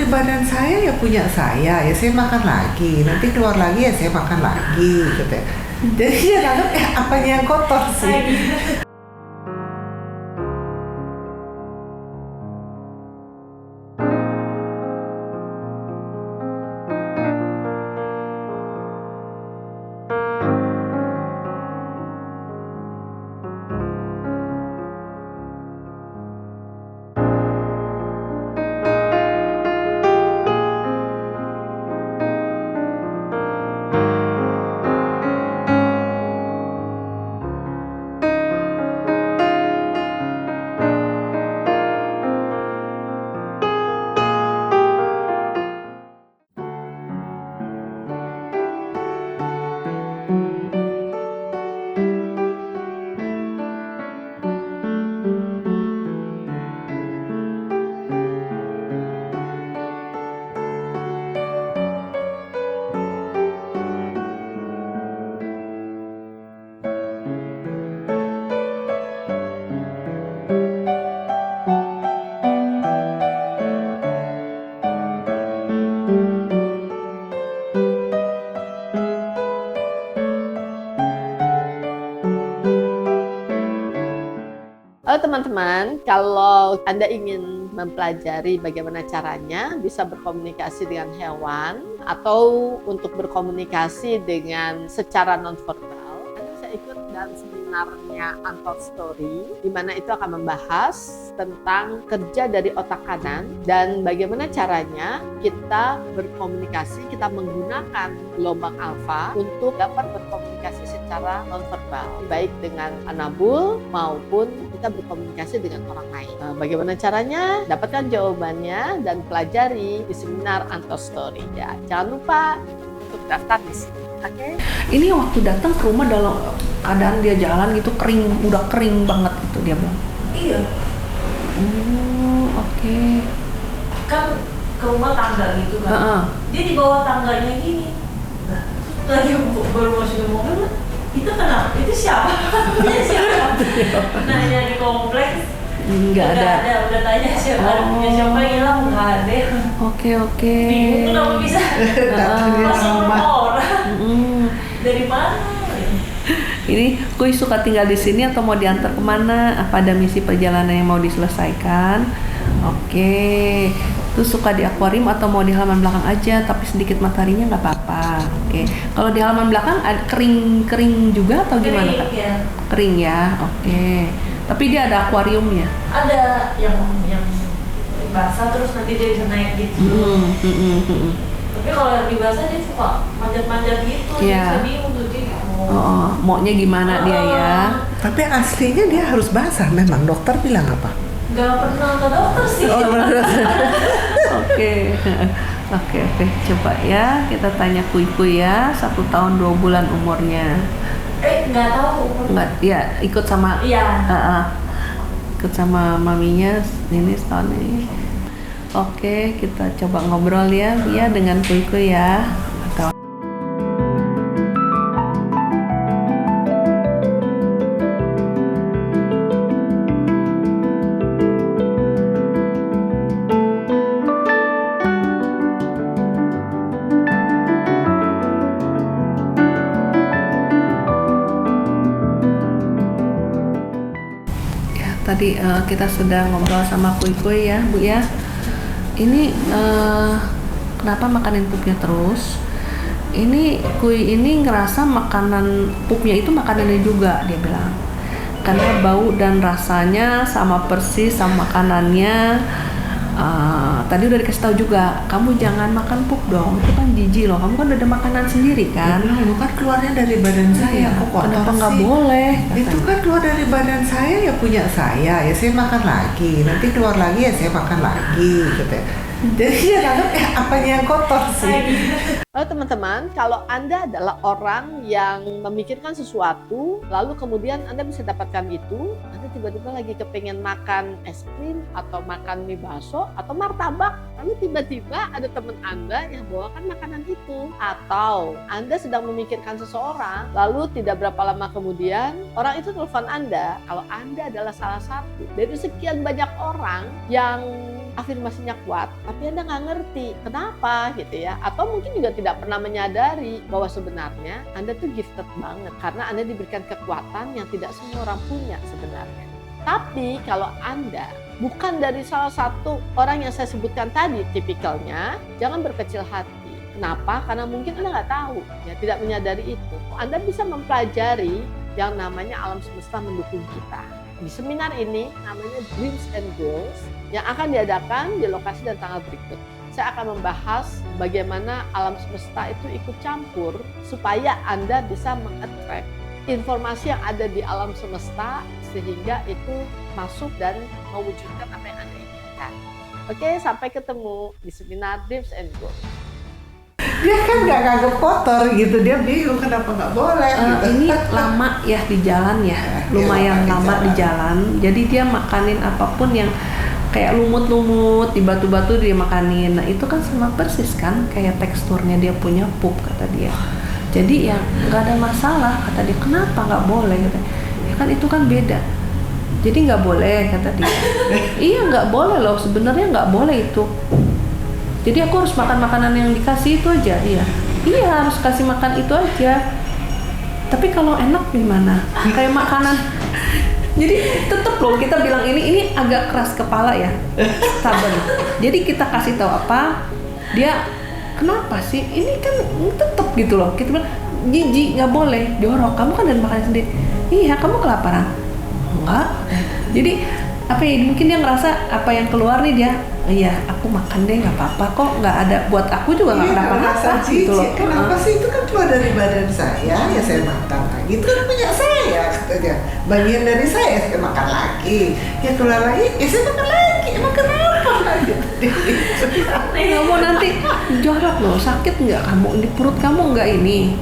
dari badan saya ya punya saya, ya saya makan lagi, nanti keluar lagi ya saya makan lagi gitu ya. Jadi dia anggap apanya yang kotor sih. Halo teman-teman, kalau Anda ingin mempelajari bagaimana caranya bisa berkomunikasi dengan hewan atau untuk berkomunikasi dengan secara nonverbal, Anda bisa ikut dalam seminarnya Untold Story, di mana itu akan membahas tentang kerja dari otak kanan dan bagaimana caranya kita berkomunikasi, kita menggunakan gelombang alfa untuk dapat berkomunikasi secara nonverbal, baik dengan anabul maupun kita berkomunikasi dengan orang lain. Bagaimana caranya? Dapatkan jawabannya dan pelajari di seminar Untold Story. Ya, jangan lupa untuk daftar di sini. Oke? Ini waktu datang ke rumah dalam keadaan dia jalan gitu kering, udah kering banget gitu dia bilang. Iya, Oke. kan ke rumah tangga gitu kan. Dia di bawah tangganya gini. Nah, lagi baru masuk ke mobil, itu kenapa? Itu siapa? Dia siapa? Nanya di kompleks. Nggak ada. Udah tanya siapa, ada punya siapa, hilang nggak ada. Oke. Bingung kenapa bisa Datangnya masuk sama. rumah orang. Dari mana? Ini Kuy suka tinggal di sini atau mau diantar kemana? Apa ada misi perjalanan yang mau diselesaikan? Oke. Terus suka di akuarium atau mau di halaman belakang aja, tapi sedikit mataharinya nggak apa-apa. Oke. Kalau di halaman belakang kering juga atau gimana Kak? Ya. Kering ya. Oke. Tapi dia ada akuariumnya. Ada yang basah terus nanti dia bisa naik gitu. Tapi kalau yang di basah dia suka manjat-manjat gitu. Iya. Dia bingung tuh dia. Maunya gimana dia ya? Tapi aslinya dia harus basah memang. Dokter bilang apa? Gak pernah ke dokter sih. Oke. Coba ya kita tanya Kuy ya. 1 tahun 2 bulan umurnya. Nggak tahu umur. Nggak, ya ikut sama. Iya. Ikut sama maminya ini setahun ini. Oke, kita coba ngobrol ya dengan Kuy ya. Tadi kita sudah ngobrol sama Kuy ya Bu ya. Ini kenapa makanin pupnya terus? Ini Kuy ini ngerasa makanan pupnya itu makanannya juga, dia bilang. Karena bau dan rasanya sama persis sama makanannya. Tadi udah dikasih tahu juga, kamu jangan makan pup dong, itu kan jijik loh, kamu kan udah ada makanan sendiri kan. Itu kan keluarnya dari badan saya, kok kotor Kenapa nggak sih? boleh? Itu kan keluar dari badan saya ya punya saya, ya saya makan lagi, nanti keluar lagi ya saya makan lagi gitu ya. Jadi dia anggap apanya yang kotor sih. Halo teman-teman, kalau Anda adalah orang yang memikirkan sesuatu, lalu kemudian Anda bisa dapatkan itu, Anda tiba-tiba lagi kepengen makan es krim, atau makan mie bakso, atau martabak, kan lalu tiba-tiba ada teman Anda yang bawakan makanan itu. Atau Anda sedang memikirkan seseorang, lalu tidak berapa lama kemudian orang itu telepon Anda. Kalau Anda adalah salah satu dari sekian banyak orang yang afirmasinya kuat, tapi Anda nggak ngerti kenapa gitu ya. Atau mungkin juga tidak pernah menyadari bahwa sebenarnya Anda tuh gifted banget karena Anda diberikan kekuatan yang tidak semua orang punya sebenarnya. Tapi kalau Anda bukan dari salah satu orang yang saya sebutkan tadi tipikalnya, jangan berkecil hati. Kenapa? Karena mungkin Anda nggak tahu, ya tidak menyadari itu. Anda bisa mempelajari yang namanya alam semesta mendukung kita. Di seminar ini namanya Dreams and Goals yang akan diadakan di lokasi dan tanggal berikut. Saya akan membahas bagaimana alam semesta itu ikut campur supaya Anda bisa meng-attract informasi yang ada di alam semesta sehingga itu masuk dan mewujudkan apa yang Anda inginkan. Oke, sampai ketemu di seminar Dreams and Goals. Dia kan nggak nganggep kotor gitu, dia bingung kenapa nggak boleh gitu. Ini lama ya di jalan ya, lumayan lama di jalan. Jadi dia makanin apapun yang kayak lumut-lumut di batu-batu dia makanin. Nah itu kan sama persis kan kayak teksturnya dia punya pup kata dia. Jadi ya nggak ada masalah kata dia. Kenapa nggak boleh? Kata. Ya kan itu kan beda. Jadi nggak boleh kata dia. Iya nggak boleh loh, sebenarnya nggak boleh itu. Jadi aku harus makan makanan yang dikasih itu aja, iya harus kasih makan itu aja. Tapi kalau enak gimana? Kayak makanan. Jadi tetep loh kita bilang ini agak keras kepala ya, stubborn. Jadi kita kasih tahu apa, dia kenapa sih? Ini kan tetep gitu loh. Kita bilang jijik nggak boleh, jorok. Kamu kan dan makan sendiri. Iya, kamu kelaparan? Enggak. Jadi apa ya? Mungkin dia ngerasa apa yang keluar nih dia. Iya, aku makan deh nggak apa-apa kok, nggak ada buat aku juga nggak kenapa-napa gitu loh. Kenapa sih itu kan cuma dari badan saya, ya saya makan lagi. Itu kan punya saya katanya. Bagian dari saya makan lagi. Ya keluar lagi, ya saya makan lagi. Emang kenapa lagi? Nggak mau nanti jorok loh, sakit nggak kamu di perut kamu nggak ini?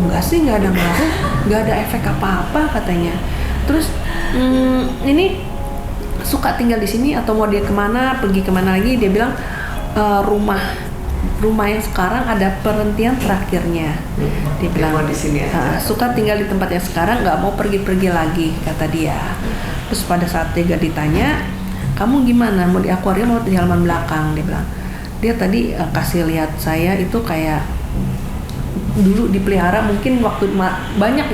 Enggak sih, nggak ada ngaruh, nggak ada efek apa-apa katanya. Terus ini suka tinggal di sini atau mau dia kemana, pergi kemana lagi, dia bilang rumah yang sekarang ada perhentian terakhirnya. Dia bilang di sini suka tinggal di tempat yang sekarang, nggak mau pergi-pergi lagi kata dia. Terus pada saat dia ditanya, kamu gimana, mau di akuarium atau di halaman belakang? Dia bilang dia tadi kasih lihat saya itu kayak dulu dipelihara, mungkin waktu banyak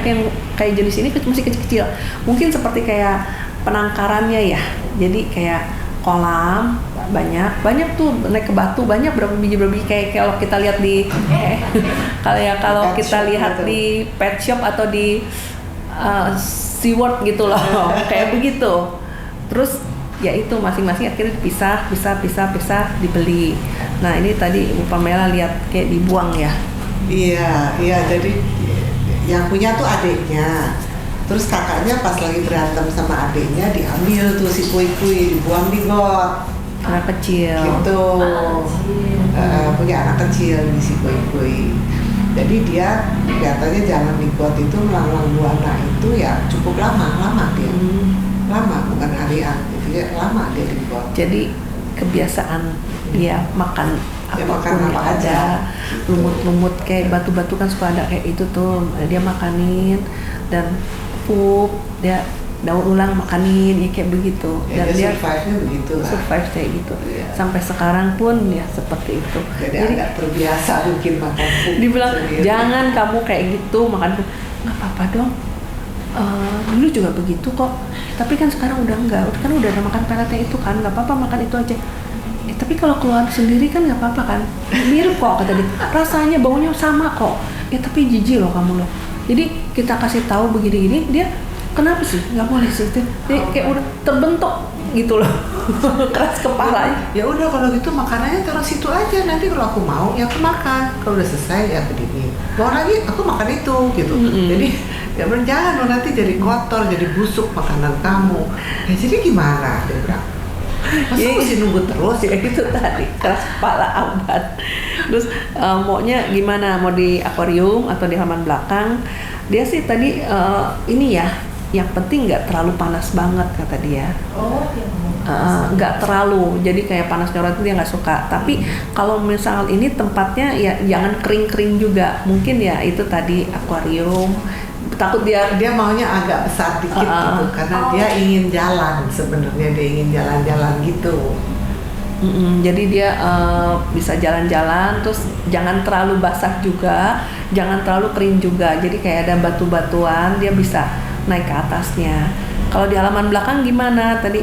yang kayak jenis ini masih kecil-kecil, mungkin seperti kayak penangkarannya ya, jadi kayak kolam banyak tuh naik ke batu, banyak berapa biji kayak kalau kita lihat di kalau kita lihat di pet shop atau di SeaWorld gitu loh. Kayak begitu. Terus ya itu masing-masing akhirnya dipisah dibeli. Nah ini tadi Bu Pamela lihat kayak dibuang ya. Iya, jadi yang punya tuh adiknya. Terus kakaknya pas lagi berantem sama adiknya diambil tuh si Pui dibuang di got. Anak kecil. Gitu. Punya anak kecil di si Pui. Jadi dia kelihatannya jalan di got itu melanglang buana itu ya cukup lama dia. Lama bukan harian, jadi lama dia di got. Jadi kebiasaan dia makan makan apa aja. Lumut-lumut kayak batu-batu kan suka ada kayak itu tuh, dia makanin dan pup, dia daur ulang makanin ya kayak begitu. Dan dia survive-nya begitu lah. Survive kayak gitu. Sampai sekarang pun ya seperti itu. Jadi agak terbiasa mungkin makan pup. Dibilang sendiri. jangan kamu kayak gitu makan pup. Nggak apa-apa dong. Dulu juga begitu kok. Tapi kan sekarang udah enggak. Kan udah ada makan peletnya itu kan. Nggak apa-apa makan itu aja. Tapi kalau keluar sendiri kan nggak apa-apa kan. Mirip kok kata dia. Rasanya baunya sama kok. Ya tapi jijik loh kamu loh. Jadi kita kasih tahu begini-gini, dia kenapa sih nggak boleh sih? Dia kayak udah terbentuk gitu loh. Keras kepala. Ya udah kalau gitu makanannya taruh situ aja. Nanti kalau aku mau ya aku makan. Kalau udah selesai ya aku dingin. Mau lagi aku makan itu gitu. Jadi ya jangan loh nanti jadi kotor, jadi busuk makanan kamu. Ya jadi gimana? Dia bilang. Masa mesti nunggu terus ya gitu tadi, keras kepala amat. Terus maunya gimana, mau di akuarium atau di halaman belakang? Dia sih tadi ini ya, yang penting nggak terlalu panas banget kata dia. Oh, iya. nggak terlalu, jadi kayak panas nyorot itu dia nggak suka. Tapi kalau misal ini tempatnya ya jangan kering-kering juga, mungkin ya itu tadi akuarium, takut dia maunya agak besar dikit gitu karena dia ingin jalan, sebenarnya dia ingin jalan-jalan gitu. Jadi dia bisa jalan-jalan, terus jangan terlalu basah juga, jangan terlalu kering juga, jadi kayak ada batu-batuan dia bisa naik ke atasnya. Kalau di halaman belakang gimana tadi?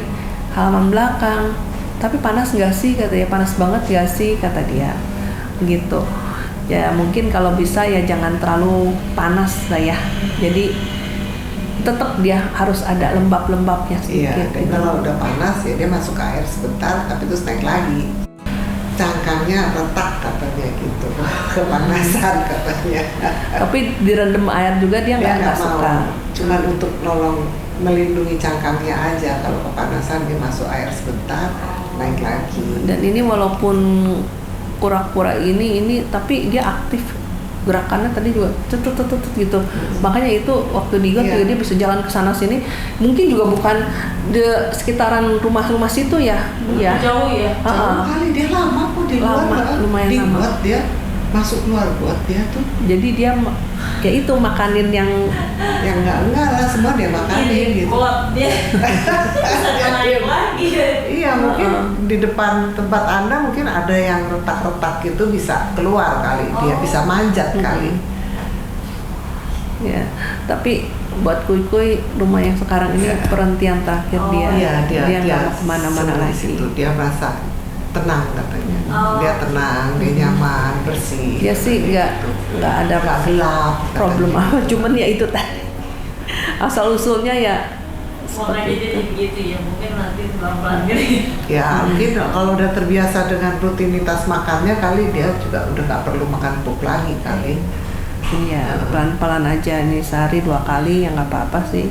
Halaman belakang, tapi panas nggak sih katanya, panas banget nggak sih kata dia, gitu. Ya mungkin kalau bisa ya jangan terlalu panas lah ya. Jadi tetap dia harus ada lembab-lembabnya sedikit. Iya, kalau udah panas ya dia masuk ke air sebentar, tapi terus naik lagi. Cangkangnya retak katanya gitu, kepanasan katanya. Tapi direndam air juga dia nggak suka. Cuman untuk nolong melindungi cangkangnya aja, kalau kepanasan dia masuk air sebentar, naik lagi. Dan ini walaupun kura-kura ini tapi dia aktif, gerakannya tadi juga tutut gitu. Makanya itu waktu digot juga dia bisa jalan ke sana sini. Mungkin juga bukan di sekitaran rumah-rumah situ ya. Jauh ya. Jauh kali, dia lama kok di luar. Lumayan di lama. got dia masuk keluar got dia tuh. Jadi dia ya itu makanin yang enggak lah, semua dia makanin gitu. Buat dia bisa naik lagi. Iya, mungkin di depan tempat Anda mungkin ada yang retak-retak gitu, bisa keluar kali, dia bisa manjat kali. Ya, tapi buat Kuy rumah yang sekarang ini perhentian terakhir dia. Iya, dia nggak mau kemana-mana senang di lagi. situ. Dia merasa tenang katanya. Dia tenang, dia nyaman, bersih. Dia sih nggak ada Nggak gelap problem katanya. apa, cuman ya itu tadi asal usulnya ya Makanya seperti jadi itu. begitu ya, mungkin nanti pelan-pelan gitu. Ya mungkin kalau udah terbiasa dengan rutinitas makannya kali dia juga udah nggak perlu makan pup lagi kali. Iya, pelan-pelan aja nih, sehari 2 kali ya nggak apa-apa sih.